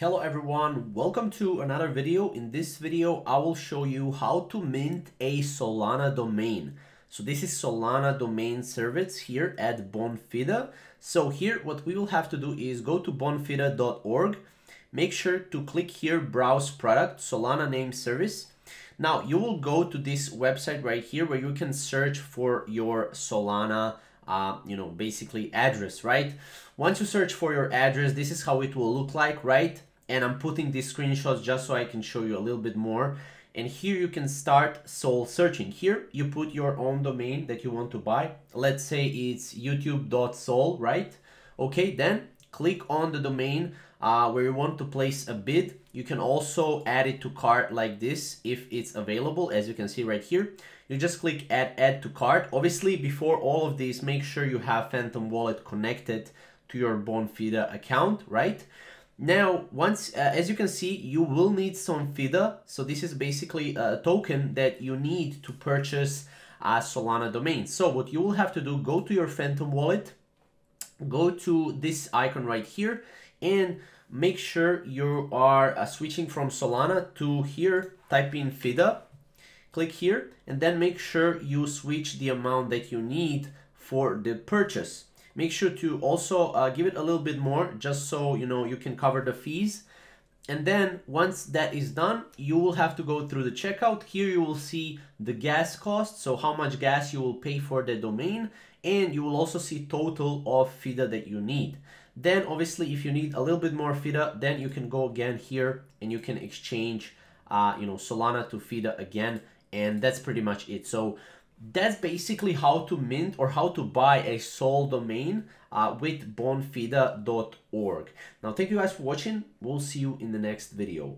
Hello everyone, welcome to another video. In this video, I will show you how to mint a Solana domain. So this is Solana domain service here at Bonfida. So here, what we will have to do is go to bonfida.org. Make sure to click here, browse product, Solana name service. Now you will go to this website right here where you can search for your Solana basically address, right? Once you search for your address, this is how it will look like, right? And I'm putting these screenshots just so I can show you a little bit more. And here you can start soul searching. Here you put your own domain that you want to buy. Let's say it's youtube.sol, right? Okay, then click on the domain where you want to place a bid. You can also add it to cart like this if it's available, as you can see right here. You just click add to cart. Obviously, before all of this, make sure you have Phantom Wallet connected to your Bonfida account, right? Now, once, as you can see, you will need some FIDA. So this is basically a token that you need to purchase a Solana domain. So what you will have to do, go to your Phantom Wallet, go to this icon right here, and make sure you are switching from Solana to here, type in FIDA. Click here and then make sure you switch the amount that you need for the purchase. Make sure to also give it a little bit more just so you can cover the fees. And then once that is done, you will have to go through the checkout. Here you will see the gas cost, so how much gas you will pay for the domain, and you will also see total of FIDA that you need. Then obviously if you need a little bit more FIDA, then you can go again here and you can exchange Solana to FIDA again. And that's pretty much it. So that's basically how to mint or how to buy a Sol domain with bonfida.org. Now, thank you guys for watching. We'll see you in the next video.